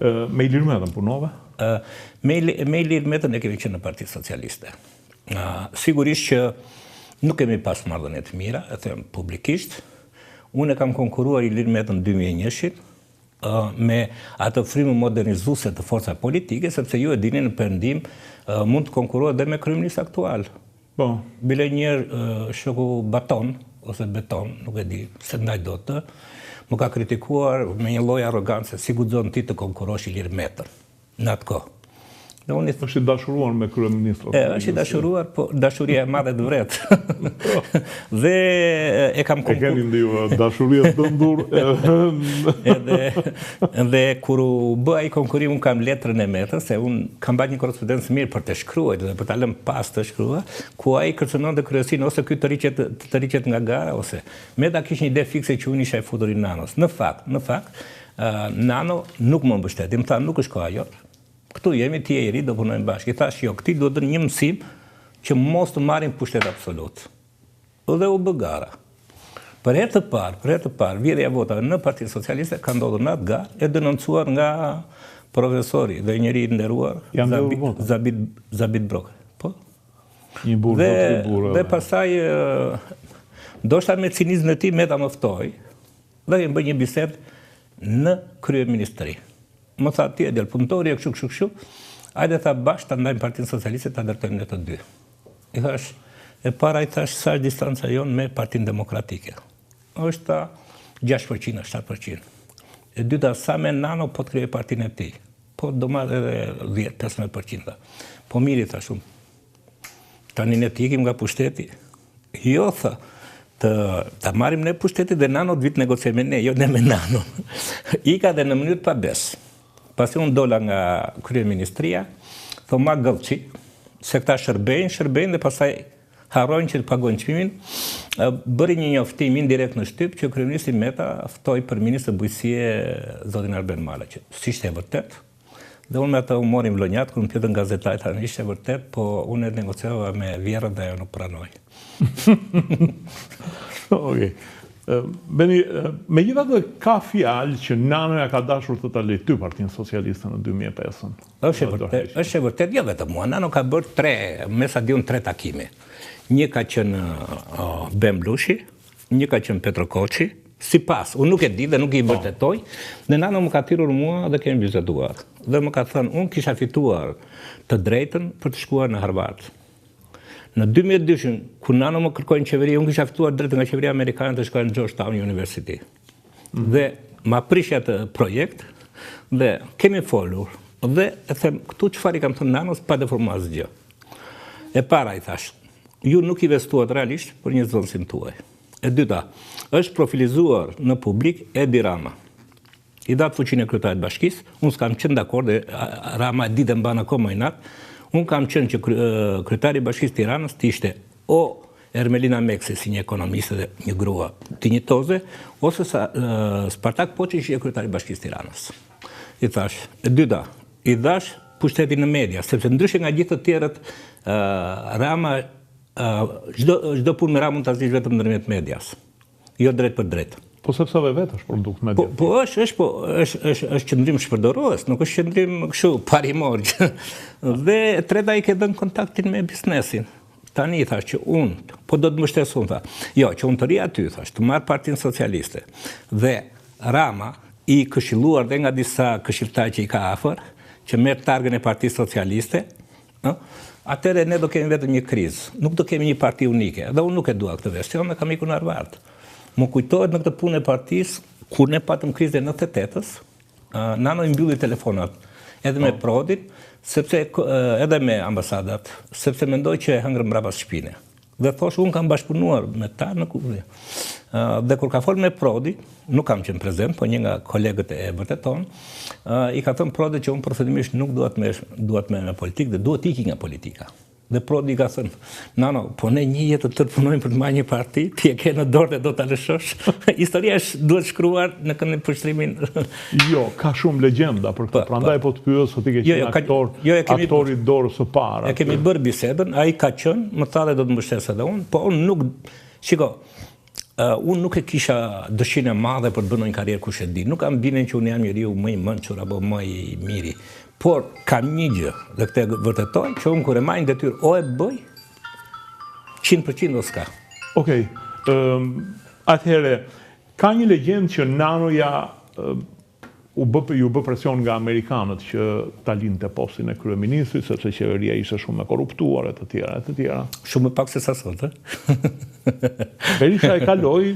Me Ilir Metën punove? Me Ilir Metën e kemi qenë në Partitë Socialiste. Sigurisht që nuk kemi pas marrëdhënie të mira, e them publikisht. Unë e kam konkuruar Ilir Metën 2001 me atë frymën modernizuese të forca politike, sepse ju e dini në Perëndim mund të konkurohet dhe me kryeminist aktual. Po. Bile njerë shoku Baton, ose Beton, nuk e di se ndaj do të, më ka kritikuar me një lloj arrogance, si guxon ti të konkurosh Ilir Metën në atë kohë. Është i dashuruar me kryeministrat. Është i dashuruar, po dashuria e madhe të vret. Dhe e kam konkur... E keni ndiu dashuria të ndur. Edhe kur u bë ai konkurim, unë kam letrën e Metës, se unë kam bërë një korrespondencë mirë për të shkruar dhe për ta lënë pas të shkruar, ku ai kërcënonte kryesinë ose ky të riqet nga gara, ose Meta kishte një ide fikse që unë isha i futur i Nanos. Në fakt, Nano nuk më mbështeti, më tha nuk është koha jote. Këtu jemi, ti e i ri, do punojmë bashkë. I thash, jo, këti duhet një mësim që mos të marrin pushtet absolut. Dhe u bë gara. Për herë të parë, vjedhja e votave në Partinë Socialiste ka ndodhur në atë garë, e denoncuar nga profesori dhe njëri i nderuar, Zabit Brokë. Po? Një burë, do të burë. Dhe pastaj, ndoshta me cinizmin e tij, Meta më ftoi, dhe kemi bërë një bisedë në kryeministri. Më tha ti e del punëtori e kështu. Hajde tha bashkë ta ndajmë Partinë Socialiste, ta ndërtojmë ne të dy. I thash, e para i thash sa është distanca jonë me Partinë Demokratike. Është ta 6%, 7%. E dyta, sa me Nano po të krijoj partinë e tij. Po do marrë edhe 10-15%. Po miri thash unë. Tani ne të ikim nga pushteti. Jo tha, ta marrim ne pushteti dhe Nano të vit negocioj me ne, jo ne me Nano. Ika dhe në mënyrë pa besë. Pasi unë dola nga kryeministria, thoma gëllçi, se këta shërbejnë dhe pastaj harrojnë që të pagojnë çmimin, bëri një njoftim indirekt në shtyp që kryeministri Meta ftoi për ministër bujqësie zotin Arben Mala, që si ishte e vërtet. Dhe unë me atë u morim vlonjat, kur më pyetën gazetarët, tani ishte e vërtet, po unë e negociova me vjerën dhe ajo nuk pranoi. Okej. Beni, megjithatë ka fjalë që Nanoja ka dashur të ta lejë ty Partinë Socialiste në 2005. Është e vërtet, jo vetëm mua. Nano ka bërë mesa diun 3 takime. Një ka qenë Ben Blushi, një ka qenë Petro Koçi, sipas, unë nuk e di dhe nuk i vërtetoj, dhe Nano më ka thirrur mua dhe kemi biseduar. Dhe më ka thënë, unë kisha fituar të drejtën për të shkuar në Harvard. Në 2002, kur Nano më kërkoi në qeveri, unë kisha fituar drejtën nga qeveria amerikane të shkoj në Georgetown University. Dhe ma prish atë projekt dhe kemi folur. Dhe e them, këtu çfarë i kam thënë Nanos pa deformuar asgjë. E para i thash, ju nuk investuat realisht për një zonësin tuaj. E dyta, është profilizuar në publik Edi Rama. I datë fuqinë e kryetarit bashkisë, unë s'kam qenë dakord dhe Rama e ditë mban akoma i natë. Unë kam qenë që kryetari i Bashkisë Tiranës të ishte o Ermelina Meksi si një ekonomiste dhe një grua dinjitoze, ose Spartak Poçi që ishte kryetari i Bashkisë Tiranës. I thash, e dyta, i dhash pushtetin në media, sepse ndryshe nga gjithë të tjerët, Rama, çdo punë me Ramën ta zgjidh vetëm ndërmjet medias, jo drejt për drejt. Po sepse vetë është produkt mediatik. Po është qëndrim shpërdorues, nuk është qëndrim kështu parimor. Dhe treta i ke dhënë kontaktin me biznesin. Tani i thash që unë, po do të mbështes unë, tha. Jo, që unë të ri aty, thash, të marr Partinë Socialiste. Dhe Rama i këshilluar dhe nga disa këshilltarë që i ka afër, që merr targën e Partisë Socialiste, atëherë ne do kemi vetëm një krizë. Nuk do kemi një parti unike. Dhe unë nuk e dua këtë version, dhe kam ikur në Harvard. Më kujtohet në këtë punë e partisë, kur ne patëm krizën e 98-s, Nano i mbylli telefonat edhe me Prodin, sepse edhe me ambasadat, sepse mendoj që e hëngrën mbrapa shtëpinë. Dhe thosh, unë kam bashkëpunuar me ta në Kuvë. Dhe kur ka folur me Prodi, nuk kam qenë prezent, po një nga kolegët e vërteton, i ka thënë Prodi që unë përfundimisht nuk duhet me politikë dhe duhet iki nga politika. Dhe Prodi ka thënë, Nano, po ne një jetë të punojmë për të marrë një parti, ti e ke në dorë dhe do ta lëshosh. Historia duhet shkruar në kënd përshtrimin. Jo, ka shumë legjenda për këtë. Prandaj po të pyes se ti ke qenë aktor i dorës së parë. E kemi bërë bisedën, ai ka qenë, më tha dhe do të mbështesë edhe unë, po unë nuk. Shiko, unë nuk e kisha dëshirën e madhe për të bërë një karrierë kush e di. Nuk kam binen që unë jam njeriu më i mençur apo më i miri. Por kam një gjë, dhe këtë vërtetoj, që unë kur e marr një detyrë o e bëj 100% o s'ka. Okej. Atëherë, ka një legjendë që Nanoja ju bë presion nga amerikanët që ta linte postin e kryeministrit, sepse qeveria ishte shumë e korruptuar e të tjera. Shumë më pak se sa sot, Berisha e kaloi,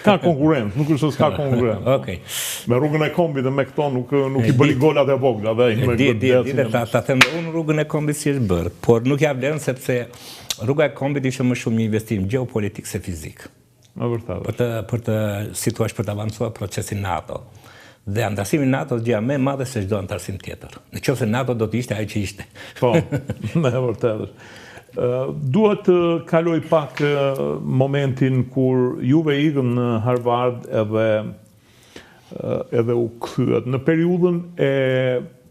ka konkurrencë, nuk është se s'ka konkurrencë. Okej. Me rrugën e kombit dhe me këto nuk i bëri golat e vogla. Ta them unë rrugën e kombit si është bërë, por nuk ja vlen sepse rruga e kombit ishte më shumë një investim gjeopolitik se fizik. Në vërtet. Për të situash për të avancuar procesin NATO. Dhe antarësimi NATO gjëja më e madhe se çdo antarësim tjetër. Nëse NATO do të ishte ajo që ishte. Po, me vërtet. Duhet të kaloj pak momentin kur juve ikën në Harvard edhe u kthyehet në periudhën e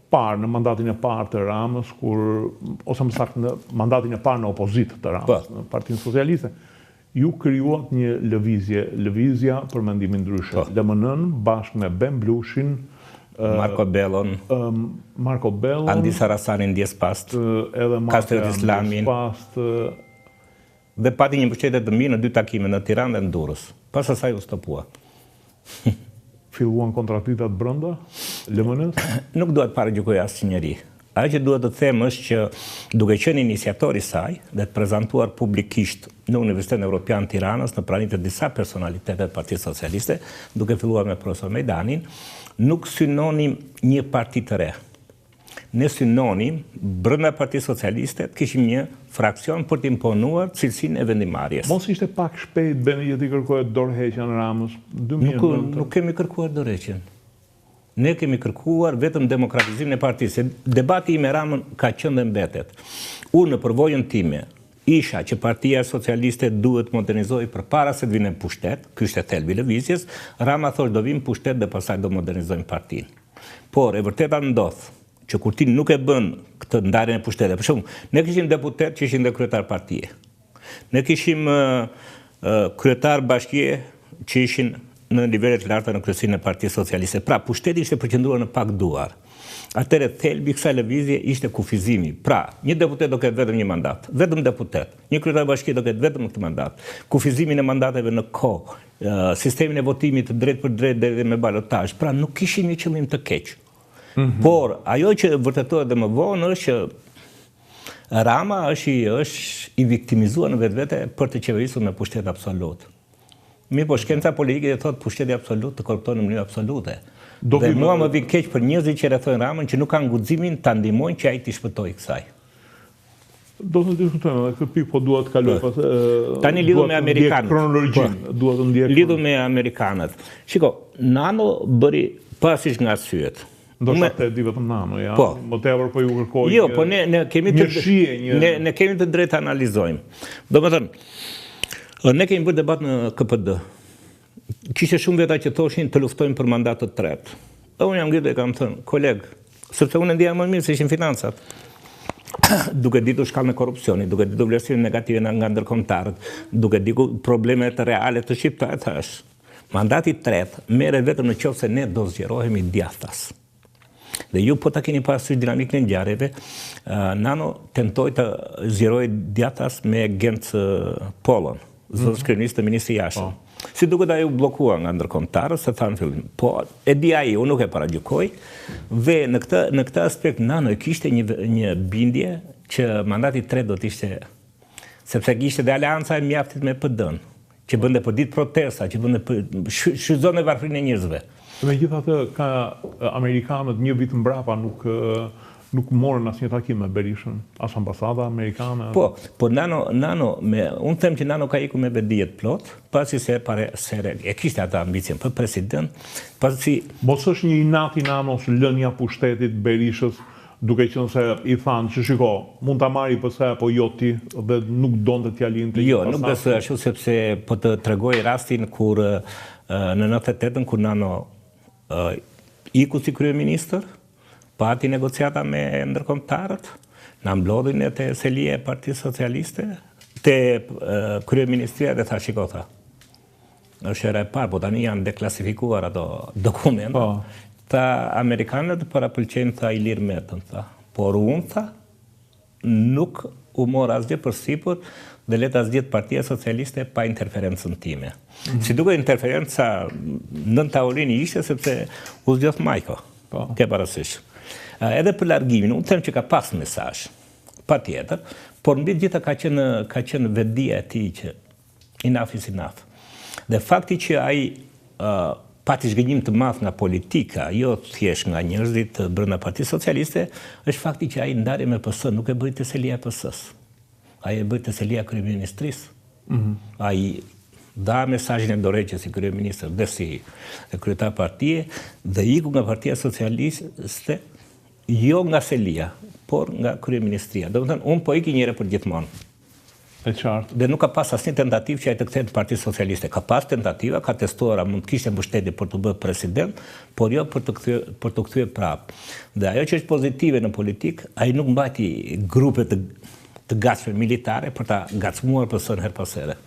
parë, në mandatin e parë të Ramës, ose më saktë në mandatin e parë në opozitë të Ramës, në Partinë Socialiste. Ju krijuat një lëvizja për mendimin ndryshe. LMN bashkë me Ben Blushin, Marko Bellon, Andi Sarasanin Ndjes Past, edhe Kastër Islamin, dhe pati një mbështetje të mirë në 2 takime në Tiranë dhe në Durrës. Pas asaj u stopua. Filluan kontradiktat brenda LMN-s? Nuk duhet paragjykoj asnjëri. Ajo që duhet të them është që duke qenë iniciatori i saj dhe të prezantuar publikisht në Universitetin Evropian Tiranës në praninë të disa personalitete të Partisë Socialiste, duke filluar me profesor Mejdanin, nuk synonim një parti të re. Ne synonim brenda Partisë Socialiste të kishim një fraksion për të imponuar cilësinë e vendimarrjes. Mos ishte pak shpejt beni që t'i kërkohet dorëheqja në Ramës? Nuk kemi kërkuar dorëheqjen. Ne kemi kërkuar vetëm demokratizimin e partisë. Debati i me Ramën ka qenë dhe mbetet. Unë në përvojën time isha që Partia Socialiste duhet modernizoj përpara se të vinë në pushtet, ky ishte thelbi i lëvizjes. Rama thoshte do vim pushtet dhe pastaj do modernizojmë partinë. Por e vërteta ndodh që kur ti nuk e bën këtë ndarjen e pushtetit. Për shembull, ne kishim deputet që ishin dhe kryetar partie. Ne kishim kryetar bashkie që ishin në nivelet larta në kryesinë e Partisë Socialiste. Pra, pushteti ishte përqendruar në pak duar. Atëherë thelbi i kësaj lëvizje ishte kufizimi. Pra, një deputet do ketë vetëm një mandat, vetëm deputet. Një kryetar bashkie do ketë vetëm këtë mandat. Kufizimin e mandateve në kohë, sistemin e votimit të drejt për drejt deri me balotazh. Pra, nuk kishim një qëllim të keq. Por ajo që vërtetohet dhe më vonë është që Rama është i viktimizuar në vetvete për të qeverisur me pushtet absolut. Mirë, po shkenca politike dhe thotë pushteti absolut të korrupton në mënyrë absolute. Dhe mua më vjen keq për njerëzit që rrethojnë Ramën që nuk kanë guximin ta ndihmojnë që ai të shpëtojë kësaj. Do të diskutojmë edhe këtë pikë, po duhet të kaloj pas. Tani lidhur me amerikanët. Kronologjinë, duhet të ndjek. Lidhur me amerikanët. Shiko, Nano bëri pasysh nga arsyet. Ndoshta te di vetëm Nano, ja. Më tepër po ju kërkoj. Jo, po ne kemi të drejtë të analizojmë. Domethënë, ne kemi bërë debat në KPD. Kishte shumë veta që thoshin të luftojmë për mandat të tretë. Unë jam ngritur e kam thënë, koleg, sepse unë ndjeja më mirë se ishin financat. Duke ditur shkallën e korrupsionit, duke ditur vlerësimin negative nga ndërkombëtarët, duke ditur problemet reale të shqiptarëve, thash. Mandati i tretë merret vetëm nëse ne do zgjerohemi djathtas. Dhe ju po ta keni parasysh dinamikën e ngjarjeve, Nano tentoi të zgjerojë djathtas me Genc Pollon, zotës kryeminist të ministri i jashtëm. Si duket ajo u bllokua nga ndërkombëtarët, se thanë fillim. Po e di ai, unë nuk e paragjykoj. Dhe në këtë aspekt Nano kishte një bindje që mandati i tretë do të ishte, sepse kishte dhe aleanca e mjaftit me PD-n, që bënte për ditë protesta, që bënte shfrytëzonte varfrinë e njerëzve. Megjithatë, ka amerikanët një vit mbrapa nuk morën asnjë takim me Berishën, as ambasada amerikane. Po Nano unë them që Nano ka ikur me bedijet plot, pasi se e kishte atë ambicien për president, pasi mos është një inat i Nanos lënia pushtetit Berishës, duke qenë se i thanë që shiko, mund ta marri pse apo jo ti, dhe nuk donte t'ia linte. Jo, nuk besoj ashtu, sepse po të tregoj rastin kur në 98-ën kur Nano iku si kryeministër, pati negociata me ndërkombëtarët, na mblodhin te selia e Partisë Socialiste, te kryeministria dhe tha shiko tha. është era e parë, po tani janë deklasifikuar ato dokumente. Ta amerikanët parapëlqejnë tha Ilir Metën, tha. Por unë, tha, nuk u mor asgjë përsipër dhe le ta zgjedh Partia Socialiste pa interferencën time. Si duke interferenca nën tavolinë ishte sepse u zgjodh Majko. Ke parasysh. Edhe për largimin, unë them që ka pas mesazh. Patjetër, por mbi gjitha ka qenë vetdia e tij që enough is enough. Dhe fakti që ai pati zhgënjim të madh nga politika, jo thjesht nga njerëzit brenda Partisë Socialiste, është fakti që ai ndarje me PS nuk e bëri teselia e PS-s. Ai e bëri teselia e kryeministrisë. Ai dha mesazhin e dorëheqjes si kryeministër dhe si kryetar partie dhe iku nga Partia Socialiste jo nga selia, por nga kryeministria. Domethënë, unë po iki një herë për gjithmonë. E qartë. Dhe nuk ka pas asnjë tentativë që ai të kthehet në Partisë Socialiste. Ka pas tentativa, ka testuar, mund të kishte mbështetje për të bërë president, por jo për të kthyer prapë. Dhe ajo që është pozitive në politikë, ai nuk mbajti grupe të gatshme militare për ta gacmuar PS-n her pas here.